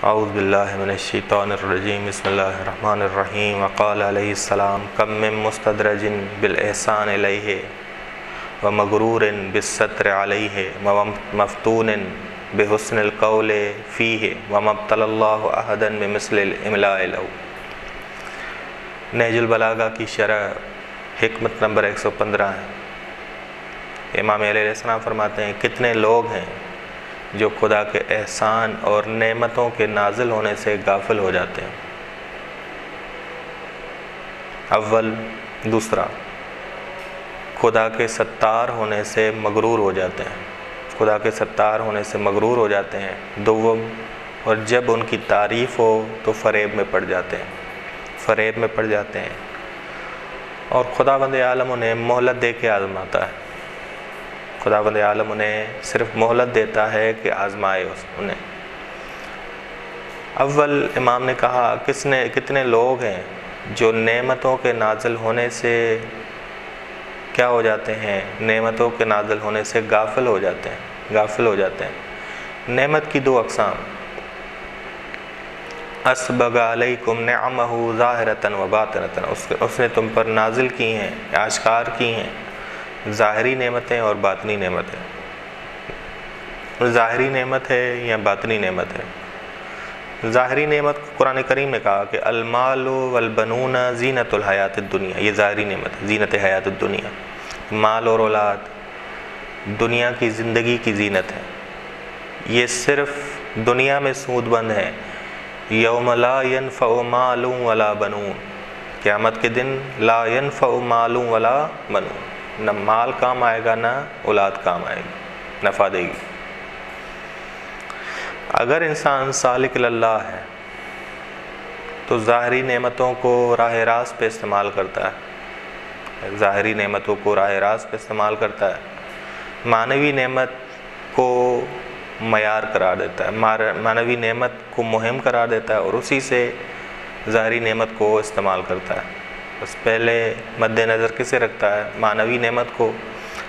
اعوذ باللہ من الشیطان الرجیم بسم اللہ الرحمن الرحیم وقال علیہ السلام کم من مستدرج بالاحسان الیہ ومغرور بالستر علیہ ومفتون بحسن القول فیہ وما ابتلی اللہ احدا بمثل الاملاء له۔ نہج البلاغہ کی شرح حکمت نمبر 115 ہے۔ امام علیہ السلام فرماتے ہیں کتنے لوگ ہیں جو خدا کے احسان اور نعمتوں کے نازل ہونے سے غافل ہو جاتے ہیں۔ اول، دوسرا، خدا کے ستار ہونے سے مغرور ہو جاتے ہیں، خدا کے ستار ہونے سے مغرور ہو جاتے ہیں۔ دوم، اور جب ان کی تعریف ہو تو فریب میں پڑ جاتے ہیں، فریب میں پڑ جاتے ہیں، اور خداوند عالم انہیں مہلت دے کے آزماتا ہے۔ خداوند عالم انہیں صرف مہلت دیتا ہے کہ آزمائے انہیں۔ اول امام نے کہا کتنے لوگ ہیں جو نعمتوں کے نازل ہونے سے کیا ہو جاتے ہیں، نعمتوں کے نازل ہونے سے غافل ہو جاتے ہیں، غافل ہو جاتے ہیں۔ نعمت کی دو اقسام، اسبغ علیکم نعمہ ظاہرۃ و باطنۃ، اس نے تم پر نازل کی ہیں، آشکار کی ہیں ظاہری نعمتیں اور باطنی نعمتیں۔ ظاہری نعمت ہے یا باطنی نعمت ہے؟ ظاہری نعمت قرآن کریم نے کہا کہ المال والبنون زینت الحیات الدنیا، یہ ظاہری نعمت ہے، زینت حیات الدنیا۔ مال اور اولاد دنیا کی زندگی کی زینت ہے، یہ صرف دنیا میں سود بند ہے۔ یوم لا ینفع مال ولا بنون، قیامت کے دن لا ینفع مال ولا بنون، نہ مال کام آئے گا نہ اولاد کام آئے گی، نفع دے گی۔ اگر انسان سالک اللہ ہے تو ظاہری نعمتوں کو راہ راست پہ استعمال کرتا ہے، ظاہری نعمتوں کو راہ راست پہ استعمال کرتا ہے، معنوی نعمت کو معیار قرار دیتا ہے، معنوی نعمت کو مہم قرار دیتا ہے اور اسی سے ظاہری نعمت کو استعمال کرتا ہے۔ بس پہلے مد نظر کسے رکھتا ہے؟ معنوی نعمت کو،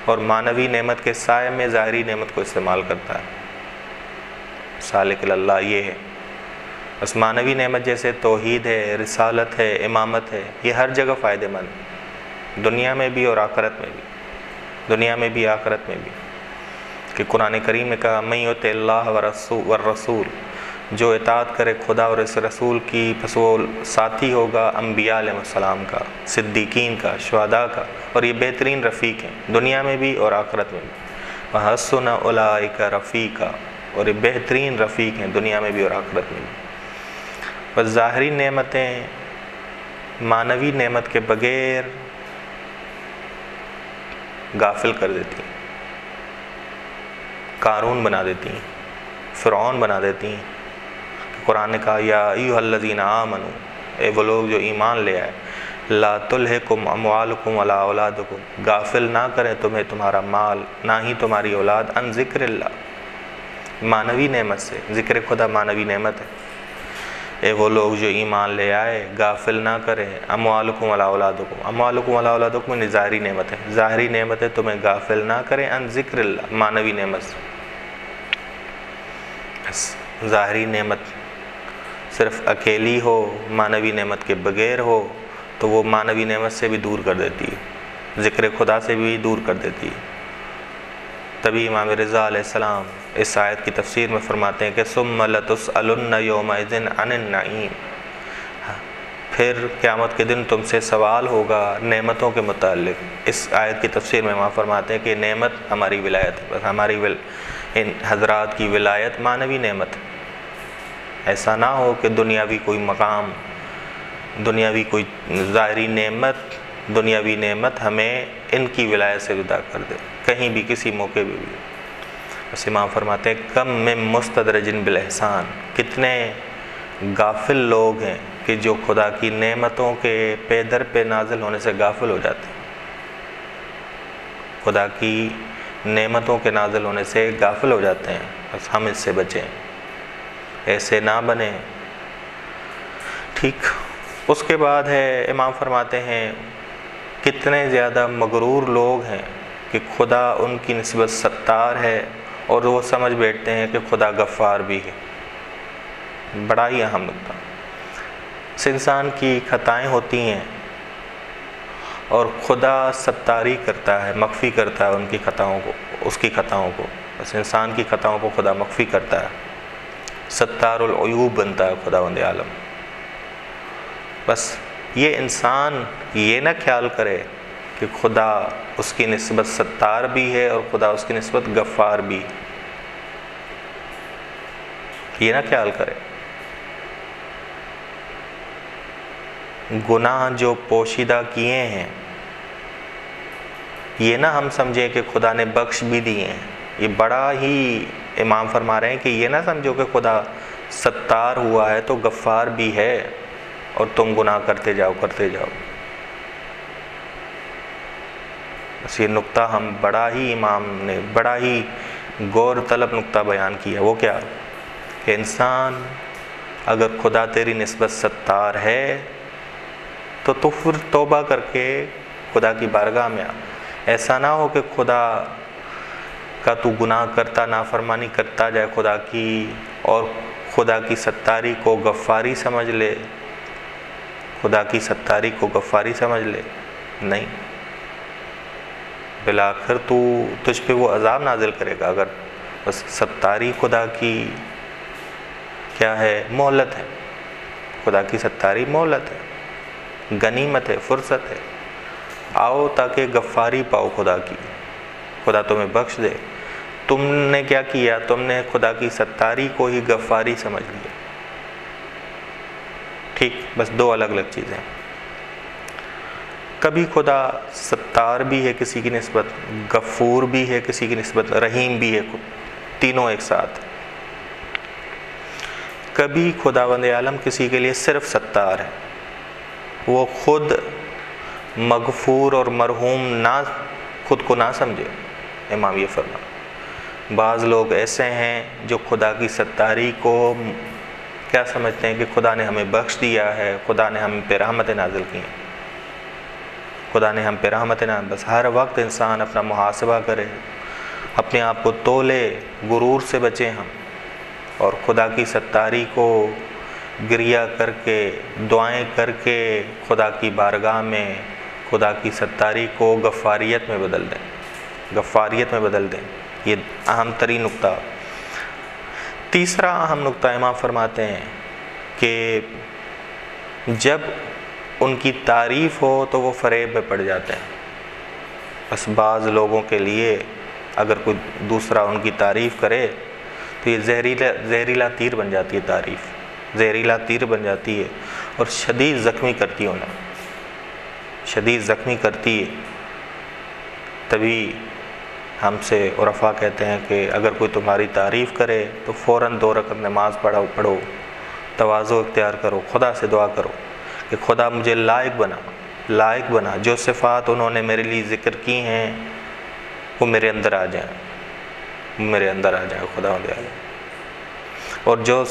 اور معنوی نعمت کے سائے میں ظاہری نعمت کو استعمال کرتا ہے۔ سالک اللہ یہ ہے۔ بس معنوی نعمت جیسے توحید ہے، رسالت ہے، امامت ہے، یہ ہر جگہ فائدہ مند، دنیا میں بھی اور آخرت میں بھی، دنیا میں بھی آخرت میں بھی۔ کہ قرآن کریم نے کہا من یطع اللہ والرسول، جو اطاعت کرے خدا اور اس رسول کی پس وہ ساتھی ہوگا انبیاء علیہ السلام کا، صدیقین کا، شہداء کا، اور یہ بہترین رفیق ہیں دنیا میں بھی اور آخرت میں بھی۔ وحسن اولئک رفیقا، اور یہ بہترین رفیق ہیں دنیا میں بھی اور آخرت میں بھی۔ بس ظاہری نعمتیں معنوی نعمت کے بغیر غافل کر دیتی ہیں، قارون بنا دیتی ہیں، فرعون بنا دیتی ہیں۔ قرآن نے کہا یا ایھا الذین آمنوا، اے وہ لوگ جو ایمان لے آئے، لا تلہکم اموالکم ولا اولادکم، غافل نہ کریں تمہیں تمہارا مال نہ ہی تمہاری اولاد، ان ذکر اللہ، معنوی نعمت سے۔ ذکر خدا معنوی نعمت ہے۔ اے وہ لوگ جو ایمان لے آئے غافل نہ کریں اموالکم ولا اولادکم، اموالکم ولا اولادکم میں ظاہری نعمت ہے، ظاہری نعمت ہے تمہیں غافل نہ کریں ان ذکر اللہ، معنوی نعمت سے۔ ظاہری نعمت صرف اکیلی ہو، معنوی نعمت کے بغیر ہو تو وہ معنوی نعمت سے بھی دور کر دیتی ہے، ذکر خدا سے بھی دور کر دیتی ہے۔ تبھی امام رضا علیہ السلام اس آیت کی تفسیر میں فرماتے ہیں کہ ثم لتسألن یومئذ عن النعیم، پھر قیامت کے دن تم سے سوال ہوگا نعمتوں کے متعلق۔ اس آیت کی تفسیر میں وہاں فرماتے ہیں کہ نعمت ہماری ولایت ہے، بس ہماری ان حضرات کی ولایت معنوی نعمت ہے۔ ایسا نہ ہو کہ دنیاوی کوئی مقام، دنیاوی کوئی ظاہری نعمت، دنیاوی نعمت ہمیں ان کی ولایت سے جدا کر دے کہیں بھی کسی موقع پہ بھی۔ بس امام فرماتے ہیں کم من مستدرج بالاحسان، کتنے غافل لوگ ہیں کہ جو خدا کی نعمتوں کے پے در پہ نازل ہونے سے غافل ہو جاتے ہیں، خدا کی نعمتوں کے نازل ہونے سے غافل ہو جاتے ہیں۔ بس ہم اس سے بچیں، ایسے نہ بنیں۔ ٹھیک، اس کے بعد ہے امام فرماتے ہیں کتنے زیادہ مغرور لوگ ہیں کہ خدا ان کی نسبت ستار ہے اور وہ سمجھ بیٹھتے ہیں کہ خدا غفار بھی ہے، بڑا ہی اہم نقطہ۔ اس انسان کی خطائیں ہوتی ہیں اور خدا ستاری کرتا ہے، مخفی کرتا ہے ان کی خطاؤں کو، اس کی خطاؤں کو۔ بس انسان کی خطاؤں کو خدا مخفی کرتا ہے، ستار العیوب بنتا ہے خداوند عالم۔ بس یہ انسان یہ نہ خیال کرے کہ خدا اس کی نسبت ستار بھی ہے اور خدا اس کی نسبت غفار بھی، یہ نہ خیال کرے۔ گناہ جو پوشیدہ کیے ہیں یہ نہ ہم سمجھیں کہ خدا نے بخش بھی دیے ہیں، یہ بڑا ہی امام فرما رہے ہیں کہ یہ نہ سمجھو کہ خدا ستار ہوا ہے تو غفار بھی ہے اور تم گناہ کرتے جاؤ۔ بس یہ نقطہ ہم بڑا ہی امام نے بڑا ہی غور طلب نقطہ بیان کیا، وہ کیا کہ انسان اگر خدا تیری نسبت ستار ہے تو پھر توبہ کر کے خدا کی بارگاہ میں آ۔ ایسا نہ ہو کہ خدا کا تو گناہ کرتا، نافرمانی کرتا جائے خدا کی، اور خدا کی ستاری کو غفاری سمجھ لے، خدا کی ستاری کو غفاری سمجھ لے۔ نہیں، بالآخر تجھ پہ وہ عذاب نازل کرے گا۔ اگر بس ستاری خدا کی کیا ہے؟ مہلت ہے۔ خدا کی ستاری مہلت ہے، غنیمت ہے، فرصت ہے۔ آؤ تاکہ غفاری پاؤ خدا کی، خدا تمہیں بخش دے۔ تم نے کیا کیا؟ تم نے خدا کی ستاری کو ہی غفاری سمجھ لیا۔ ٹھیک، بس دو الگ الگ چیزیں۔ کبھی خدا ستار بھی ہے کسی کی نسبت، غفور بھی ہے کسی کی نسبت، رحیم بھی ہے، تینوں ایک ساتھ۔ کبھی خداوند عالم کسی کے لیے صرف ستار ہے، وہ خود مغفور اور مرحوم نہ خود کو نہ سمجھے۔ امام یہ فرما، بعض لوگ ایسے ہیں جو خدا کی ستاری کو کیا سمجھتے ہیں کہ خدا نے ہمیں بخش دیا ہے، خدا نے ہم پہ رحمتیں نازل کی ہیں، خدا نے ہم پہ رحمتیں نازل۔ بس ہر وقت انسان اپنا محاسبہ کرے، اپنے آپ کو تولے، غرور سے بچیں ہم، اور خدا کی ستاری کو گریہ کر کے، دعائیں کر کے خدا کی بارگاہ میں خدا کی ستاری کو غفاریت میں بدل دیں، غفاریت میں بدل دیں۔ یہ اہم ترین نقطہ۔ تیسرا اہم نقطہ امام فرماتے ہیں کہ جب ان کی تعریف ہو تو وہ فریب میں پڑ جاتے ہیں۔ بس بعض لوگوں کے لیے اگر کوئی دوسرا ان کی تعریف کرے تو یہ زہریلا تیر بن جاتی ہے، تعریف زہریلا تیر بن جاتی ہے اور شدید زخمی کرتی ہے انہیں، شدید زخمی کرتی ہے۔ تبھی ہم سے عرفا کہتے ہیں کہ اگر کوئی تمہاری تعریف کرے تو فوراً 2 رکعت نماز پڑھو، تواضع اختیار کرو، خدا سے دعا کرو کہ خدا مجھے لائق بنا، جو صفات انہوں نے میرے لیے ذکر کی ہیں وہ میرے اندر آ جائیں، خدا علیہ۔ اور جو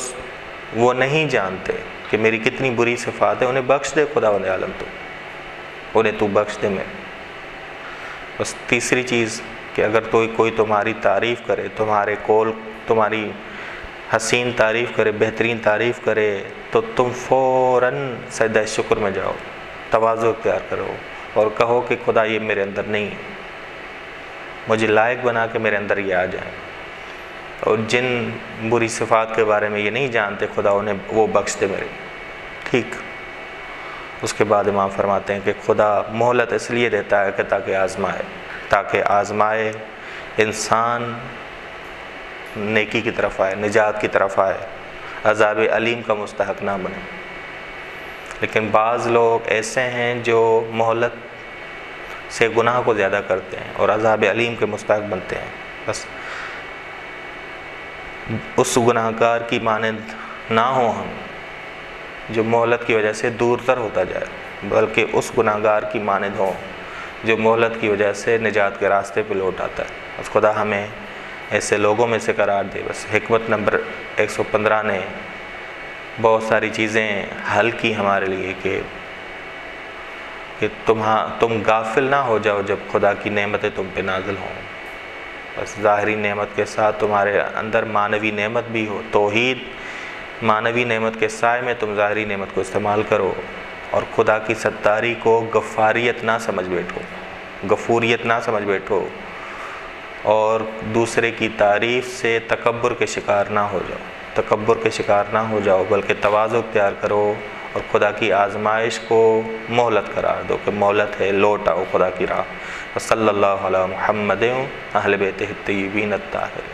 وہ نہیں جانتے کہ میری کتنی بری صفات ہیں، انہیں بخش دے خدا عالم، انہیں تو بخش دے میں۔ بس تیسری چیز کہ اگر کوئی تمہاری تعریف کرے، تمہاری حسین تعریف کرے، بہترین تعریف کرے، تو تم فوراً سجدہ شکر میں جاؤ، تواضع اختیار کرو اور کہو کہ خدا یہ میرے اندر نہیں ہے، مجھے لائق بنا کہ میرے اندر یہ آ جائے۔ اور جن بری صفات کے بارے میں یہ نہیں جانتے خدا، انہیں وہ بخش دے میرے۔ ٹھیک، اس کے بعد امام فرماتے ہیں کہ خدا مہلت اس لیے دیتا ہے کہ تاکہ آزمائے انسان نیکی کی طرف آئے، نجات کی طرف آئے، عذاب علیم کا مستحق نہ بنے۔ لیکن بعض لوگ ایسے ہیں جو مہلت سے گناہ کو زیادہ کرتے ہیں اور عذاب علیم کے مستحق بنتے ہیں۔ بس اس گناہ گار کی مانند نہ ہوں ہم جو مہلت کی وجہ سے دور تر ہوتا جائے، بلکہ اس گناہ گار کی مانند ہوں جو مہلت کی وجہ سے نجات کے راستے پہ لوٹ آتا ہے۔ بس خدا ہمیں ایسے لوگوں میں سے قرار دے۔ بس حکمت نمبر 115 نے بہت ساری چیزیں حل کی ہمارے لیے کہ تم غافل نہ ہو جاؤ جب خدا کی نعمتیں تم پہ نازل ہوں۔ بس ظاہری نعمت کے ساتھ تمہارے اندر معنوی نعمت بھی ہو، توحید معنوی نعمت کے سائے میں تم ظاہری نعمت کو استعمال کرو، اور خدا کی ستاری کو غفاریت نہ سمجھ بیٹھو، غفوریت نہ سمجھ بیٹھو، اور دوسرے کی تعریف سے تکبر کے شکار نہ ہو جاؤ، تکبر کے شکار نہ ہو جاؤ، بلکہ تواضع اختیار کرو اور خدا کی آزمائش کو مہلت قرار دو کہ مہلت ہے، لوٹ آؤ خدا کی راہ۔ صلی اللہ علی محمد اہل بیتہ الطیبین الطاہرین۔